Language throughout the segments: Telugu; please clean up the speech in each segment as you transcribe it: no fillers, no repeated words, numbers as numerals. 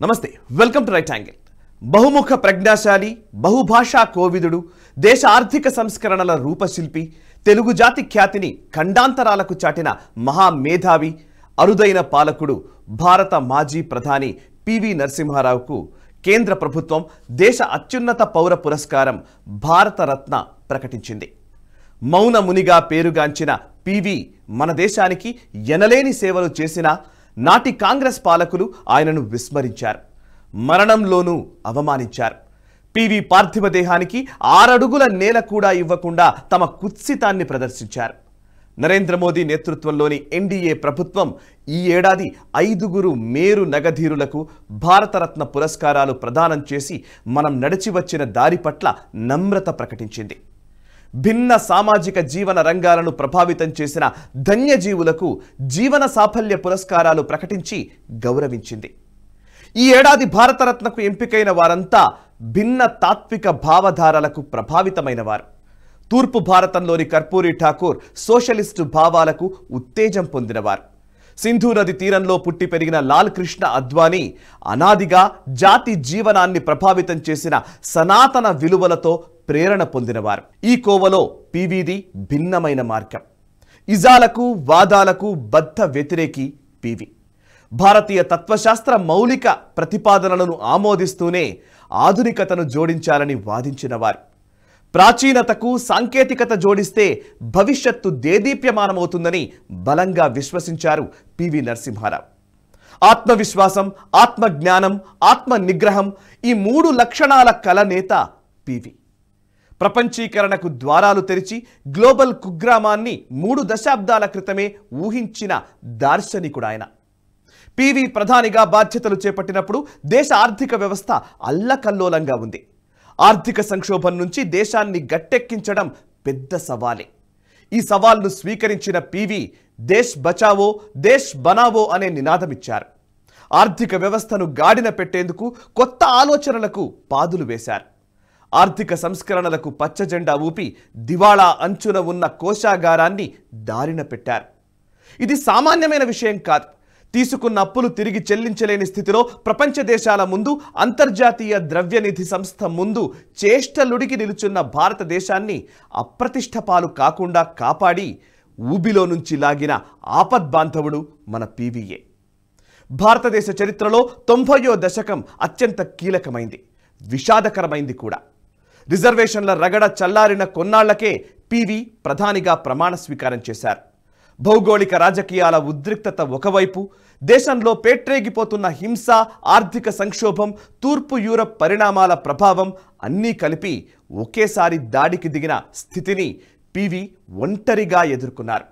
నమస్తే వెల్కమ్ టు రైట్ యాంగిల్. బహుముఖ ప్రజ్ఞాశాలి, బహుభాషా కోవిదుడు, దేశ ఆర్థిక సంస్కరణల రూపశిల్పి, తెలుగు జాతి ఖ్యాతిని ఖండాంతరాలకు చాటిన మహామేధావి, అరుదైన పాలకుడు భారత మాజీ ప్రధాని పివి నరసింహారావుకు కేంద్ర ప్రభుత్వం దేశ అత్యున్నత పౌర పురస్కారం భారతరత్న ప్రకటించింది. మౌన మునిగా పేరుగాంచిన పివి మన దేశానికి ఎనలేని సేవలు చేసిన నాటి కాంగ్రెస్ పాలకులు ఆయనను విస్మరించారు, మరణంలోనూ అవమానించారు. పివి పార్థివ దేహానికి 6 అడుగుల నేల కూడా ఇవ్వకుండా తమ కుత్సితాన్ని ప్రదర్శించారు. నరేంద్ర మోదీ నేతృత్వంలోని ఎన్డీఏ ప్రభుత్వం ఈ ఏడాది 5 మేరు నగధీరులకు భారతరత్న పురస్కారాలు ప్రదానం చేసి మనం నడిచి వచ్చిన దారి పట్ల నమ్రత ప్రకటించింది. భిన్న సామాజిక జీవన రంగాలను ప్రభావితం చేసిన ధన్యజీవులకు జీవన సాఫల్య పురస్కారాలు ప్రకటించి గౌరవించింది. ఈ ఏడాది భారతరత్నకు ఎంపికైన వారంతా భిన్న తాత్విక భావధారలకు ప్రభావితమైన వారు. తూర్పు భారతంలోని కర్పూరి ఠాకూర్ సోషలిస్టు భావాలకు ఉత్తేజం పొందినవారు. సింధు నది తీరంలో పుట్టి పెరిగిన లాల్ కృష్ణ అద్వానీ అనాదిగా జాతి జీవనాన్ని ప్రభావితం చేసిన సనాతన విలువలతో ప్రేరణ పొందినవారు. ఈ కోవలో పివిది భిన్నమైన మార్గం. ఇజాలకు వాదాలకు బద్ధ వ్యతిరేకి పివి. భారతీయ తత్వశాస్త్ర మౌలిక ప్రతిపాదనలను ఆమోదిస్తూనే ఆధునికతను జోడించాలని వాదించినవారు. ప్రాచీనతకు సాంకేతికత జోడిస్తే భవిష్యత్తు దేదీప్యమానమవుతుందని బలంగా విశ్వసించారు పివి నరసింహారావు. ఆత్మవిశ్వాసం, ఆత్మజ్ఞానం, ఆత్మ నిగ్రహం ఈ 3 లక్షణాల కలనేత పివి. ప్రపంచీకరణకు ద్వారాలు తెరిచి గ్లోబల్ కుగ్రామాన్ని 3 దశాబ్దాల క్రితమే ఊహించిన దార్శనికుడాయన. పివి ప్రధానిగా బాధ్యతలు చేపట్టినప్పుడు దేశ ఆర్థిక వ్యవస్థ అల్లకల్లోలంగా ఉంది. ఆర్థిక సంక్షోభం నుంచి దేశాన్ని గట్టెక్కించడం పెద్ద సవాలే. ఈ సవాల్ను స్వీకరించిన పివి దేశ్ బచావో దేశ్ బనావో అనే నినాదమిచ్చారు. ఆర్థిక వ్యవస్థను గాడిన పెట్టేందుకు కొత్త ఆలోచనలకు పాదులు వేశారు. ఆర్థిక సంస్కరణలకు పచ్చజెండా ఊపి దివాళా అంచున ఉన్న కోశాగారాన్ని దారిన పెట్టారు. ఇది సామాన్యమైన విషయం కాదు. తీసుకున్న అప్పులు తిరిగి చెల్లించలేని స్థితిలో ప్రపంచ దేశాల ముందు, అంతర్జాతీయ ద్రవ్యనిధి సంస్థ ముందు చేష్టలుడికి నిలుచున్న భారతదేశాన్ని అప్రతిష్ట పాలు కాకుండా కాపాడి ఊబిలో నుంచి లాగిన ఆపద్బాంధవుడు మన పివియే. భారతదేశ చరిత్రలో 90వ దశకం అత్యంత కీలకమైంది, విషాదకరమైంది కూడా. రిజర్వేషన్ల రగడ చల్లారిన కొన్నాళ్లకే పివి ప్రధానిగా ప్రమాణ స్వీకారం చేశారు. భౌగోళిక రాజకీయాల ఉద్రిక్తత ఒకవైపు, దేశంలో పేట్రేగిపోతున్న హింస, ఆర్థిక సంక్షోభం, తూర్పు యూరప్ పరిణామాల ప్రభావం అన్నీ కలిపి ఒకేసారి దాడికి దిగిన స్థితిని పివి ఒంటరిగా ఎదుర్కొన్నారు.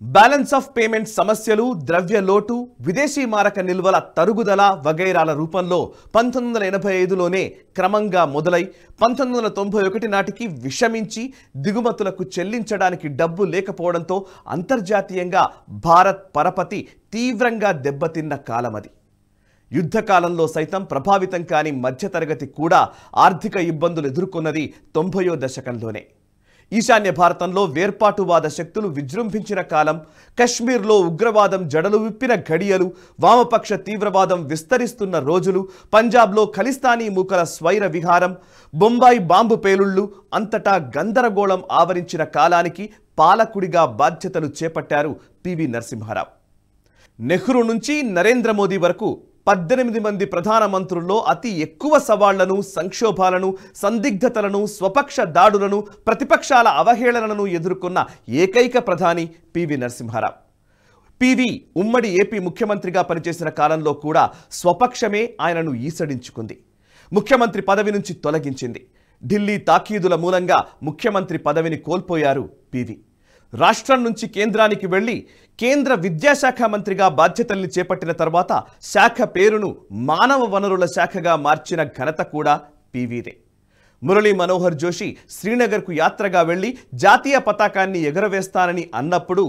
బ్యాలెన్స్ ఆఫ్ పేమెంట్ సమస్యలు, ద్రవ్య లోటు, విదేశీ మారక నిల్వల తరుగుదల వగైరాల రూపంలో 1985లోనే క్రమంగా మొదలై 1991 నాటికి విషమించి దిగుమతులకు చెల్లించడానికి డబ్బు లేకపోవడంతో అంతర్జాతీయంగా భారత్ పరపతి తీవ్రంగా దెబ్బతిన్న కాలమది. యుద్ధకాలంలో సైతం ప్రభావితం కాని మధ్యతరగతి కూడా ఆర్థిక ఇబ్బందులు ఎదుర్కొన్నది 90వ దశకంలోనే. ఈశాన్య భారతంలో వేర్పాటువాద శక్తులు విజృంభించిన కాలం, కశ్మీర్లో ఉగ్రవాదం జడలు విప్పిన ఘడియలు, వామపక్ష తీవ్రవాదం విస్తరిస్తున్న రోజులు, పంజాబ్లో ఖలిస్తానీ మూకల స్వైర విహారం, బొంబాయి బాంబు పేలుళ్లు, అంతటా గందరగోళం ఆవరించిన కాలానికి పాలకుడిగా బాధ్యతలు చేపట్టారు పివి నరసింహారావు. నెహ్రూ నుంచి నరేంద్ర మోదీ వరకు 18 మంది ప్రధానమంత్రుల్లో అతి ఎక్కువ సవాళ్లను, సంక్షోభాలను, సందిగ్ధతలను, స్వపక్ష దాడులను, ప్రతిపక్షాల అవహేళనలను ఎదుర్కొన్న ఏకైక ప్రధాని పివి నరసింహారావు. పివి ఉమ్మడి ఏపీ ముఖ్యమంత్రిగా పనిచేసిన కాలంలో కూడా స్వపక్షమే ఆయనను ఈసడించుకుంది. ముఖ్యమంత్రి పదవి నుంచి తొలగించింది. ఢిల్లీ తాకీదుల మూలంగా ముఖ్యమంత్రి పదవిని కోల్పోయారు పివి. రాష్ట్రం నుంచి కేంద్రానికి వెళ్లి కేంద్ర విద్యాశాఖ మంత్రిగా బాధ్యతల్ని చేపట్టిన తర్వాత శాఖ పేరును మానవ వనరుల శాఖగా మార్చిన ఘనత కూడా పివిదే. మురళీ మనోహర్ జోషి శ్రీనగర్కు యాత్రగా వెళ్లి జాతీయ పతాకాన్ని ఎగరవేస్తానని అన్నప్పుడు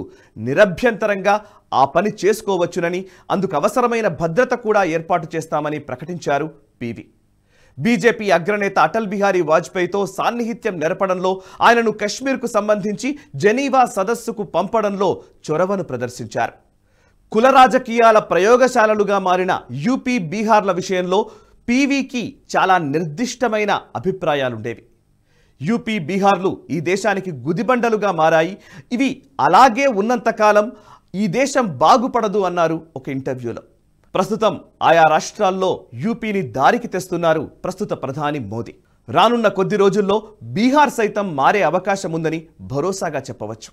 నిరభ్యంతరంగా ఆ పని చేసుకోవచ్చునని, అందుకు అవసరమైన భద్రత కూడా ఏర్పాటు చేస్తామని ప్రకటించారు పివి. బీజేపీ అగ్రనేత అటల్ బిహారీ వాజ్పేయితో సాన్నిహిత్యం నెరపడంలో, ఆయనను కశ్మీర్కు సంబంధించి జెనీవా సదస్సుకు పంపడంలో చొరవను ప్రదర్శించారు. కుల రాజకీయాల ప్రయోగశాలలుగా మారిన యూపీ బీహార్ల విషయంలో పీవీకి చాలా నిర్దిష్టమైన అభిప్రాయాలుండేవి. యూపీ బీహార్లు ఈ దేశానికి గుదిబండలుగా మారాయి, ఇవి అలాగే ఉన్నంతకాలం ఈ దేశం బాగుపడదు అన్నారు ఒక ఇంటర్వ్యూలో. ప్రస్తుతం ఆయా రాష్ట్రాల్లో యూపీని దారికి తెస్తున్నారు ప్రస్తుత ప్రధాని మోదీ. రానున్న కొద్ది రోజుల్లో బీహార్ సైతం మారే అవకాశం ఉందని భరోసాగా చెప్పవచ్చు.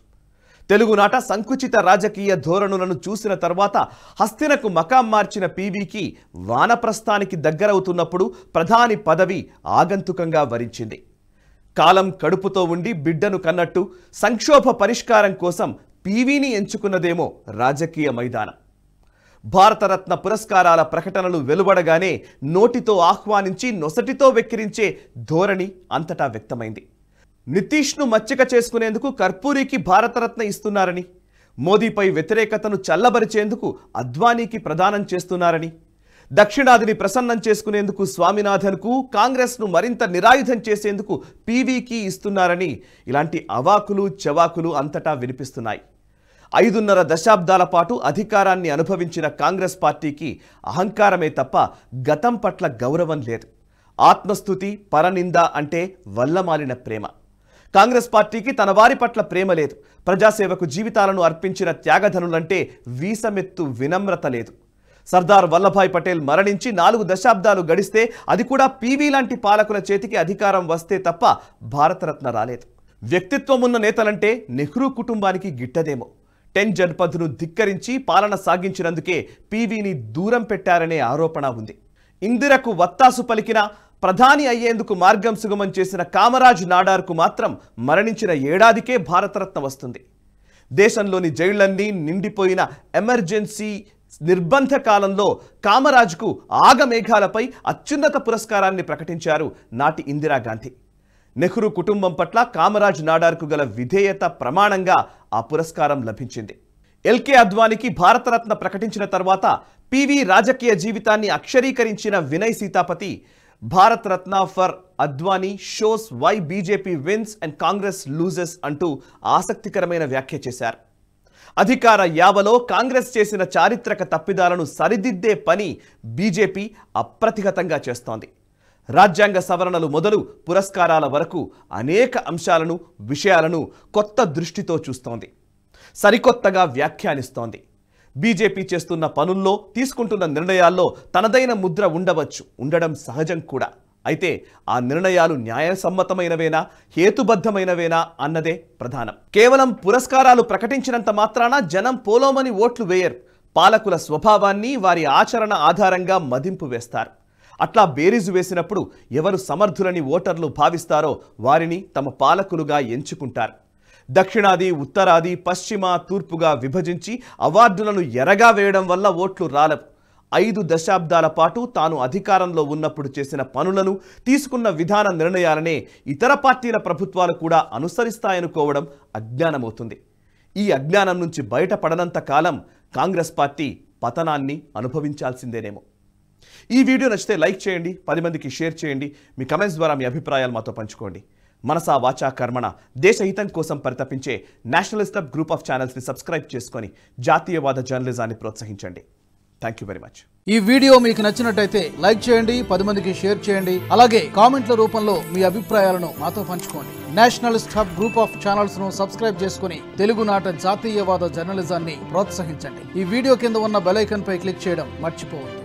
తెలుగునాట సంకుచిత రాజకీయ ధోరణులను చూసిన తర్వాత హస్తినకు మకాం మార్చిన పీవీకి వానప్రస్థానికి దగ్గరవుతున్నప్పుడు ప్రధాని పదవి ఆగంతుకంగా వరించింది. కాలం కడుపుతో ఉండి బిడ్డను కన్నట్టు సంక్షోభ పరిష్కారం కోసం పీవీని ఎంచుకున్నదేమో రాజకీయ మైదానం. భారతరత్న పురస్కారాల ప్రకటనలు వెలువడగానే నోటితో ఆహ్వానించి నొసటితో వెక్కిరించే ధోరణి అంతటా వ్యక్తమైంది. నితీష్ను మచ్చిక చేసుకునేందుకు కర్పూరికి భారతరత్న ఇస్తున్నారని, మోదీపై వ్యతిరేకతను చల్లబరిచేందుకు అద్వానీకి ప్రదానం చేస్తున్నారని, దక్షిణాదిని ప్రసన్నం చేసుకునేందుకు స్వామినాథన్కు, కాంగ్రెస్ను మరింత నిరాయుధం చేసేందుకు పీవీకి ఇస్తున్నారని ఇలాంటి అవాకులు చెవాకులు అంతటా వినిపిస్తున్నాయి. 5.5 దశాబ్దాల పాటు అధికారాన్ని అనుభవించిన కాంగ్రెస్ పార్టీకి అహంకారమే తప్ప గతం పట్ల గౌరవం లేదు. ఆత్మస్తుతి, పరనింద అంటే వల్లమాలిన ప్రేమ. కాంగ్రెస్ పార్టీకి తన వారి పట్ల ప్రేమ లేదు. ప్రజాసేవకు జీవితాలను అర్పించిన త్యాగధనులంటే వీసమెత్తు వినమ్రత లేదు. సర్దార్ వల్లభాయ్ పటేల్ మరణించి 4 దశాబ్దాలు గడిస్తే అది కూడా పీవీ లాంటి పాలకుల చేతికి అధికారం వస్తే తప్ప భారతరత్న రాలేదు. వ్యక్తిత్వం ఉన్న నేతలంటే నెహ్రూ కుటుంబానికి గిట్టదేమో. 10 జన్పథ్ను ధిక్కరించి పాలన సాగించినందుకే పీవీని దూరం పెట్టారనే ఆరోపణ ఉంది. ఇందిరకు వత్తాసు పలికిన ప్రధాని అయ్యేందుకు మార్గం సుగమం చేసిన కామరాజ్ నాడార్కు మాత్రం మరణించిన ఏడాదికే భారతరత్న వస్తుంది. దేశంలోని జైళ్లన్నీ నిండిపోయిన ఎమర్జెన్సీ నిర్బంధ కాలంలో కామరాజ్కు ఆగమేఘాలపై అత్యున్నత పురస్కారాన్ని ప్రకటించారు నాటి ఇందిరాగాంధీ. నెహ్రూ కుటుంబం పట్ల కామరాజ్ నాడార్కు గల విధేయత ప్రమాణంగా ఆ పురస్కారం లభించింది. ఎల్కే అద్వానీకి భారతరత్న ప్రకటించిన తర్వాత పీవీ రాజకీయ జీవితాన్ని అక్షరీకరించిన Vinay Sitapati Bharat Ratna for Advani shows why BJP wins and Congress loses అంటూ ఆసక్తికరమైన వ్యాఖ్య చేశారు. అధికార యావలో కాంగ్రెస్ చేసిన చారిత్రక తప్పిదాలను సరిదిద్దే పని బీజేపీ అప్రతిహతంగా చేస్తోంది. రాజ్యాంగ సవరణలు మొదలు పురస్కారాల వరకు అనేక అంశాలను, విషయాలను కొత్త దృష్టితో చూస్తోంది, సరికొత్తగా వ్యాఖ్యానిస్తోంది. బీజేపీ చేస్తున్న పనుల్లో, తీసుకుంటున్న నిర్ణయాల్లో తనదైన ముద్ర ఉండవచ్చు, ఉండడం సహజం కూడా. అయితే ఆ నిర్ణయాలు న్యాయసమ్మతమైనవేనా, హేతుబద్ధమైనవేనా అన్నదే ప్రధానం. కేవలం పురస్కారాలు ప్రకటించినంత మాత్రాన జనం పోలోమని ఓట్లు వేయరు. పాలకుల స్వభావాన్ని, వారి ఆచరణ ఆధారంగా మదింపు వేస్తారు. అట్లా బేరీజు వేసినప్పుడు ఎవరు సమర్థులని ఓటర్లు భావిస్తారో వారిని తమ పాలకులుగా ఎంచుకుంటారు. దక్షిణాది, ఉత్తరాది, పశ్చిమ, తూర్పుగా విభజించి అవార్డులను ఎరగా వేయడం వల్ల ఓట్లు రాలవు. 5 దశాబ్దాల పాటు తాను అధికారంలో ఉన్నప్పుడు చేసిన పనులను, తీసుకున్న విధాన నిర్ణయాలనే ఇతర పార్టీల ప్రభుత్వాలు కూడా అనుసరిస్తాయనుకోవడం అజ్ఞానమవుతుంది. ఈ అజ్ఞానం నుంచి బయటపడనంత కాలం కాంగ్రెస్ పార్టీ పతనాన్ని అనుభవించాల్సిందేనేమో. ఈ వీడియో నచ్చితే లైక్ చేయండి, 10 మందికి షేర్ చేయండి. మీ కమెంట్స్ ద్వారా మీ అభిప్రాయాలు మాతో పంచుకోండి. మనసా వాచా కర్మణ దేశ హితం కోసం పరితపించే నేషనలిస్ట్ గ్రూప్ ఆఫ్ ఛానల్స్ని సబ్స్క్రైబ్ చేసుకొని జాతీయవాద జర్నలిజాన్ని ప్రోత్సహించండి. Thank you very much. ఈ వీడియో మీకు నచ్చినట్టయితే లైక్ చేయండి, 10 మందికి షేర్ చేయండి. అలాగే కామెంట్ల రూపంలో మీ అభిప్రాయాలను మాతో పంచుకోండి. Nationalist hub group of channels ను సబ్స్క్రైబ్ చేసుకుని తెలుగునాట జాతీయవాద జర్నలిజాన్ని ప్రోత్సహించండి. ఈ వీడియో కింద ఉన్న బెల్ ఐకాన్ పై క్లిక్ చేయడం మర్చిపోవద్దు.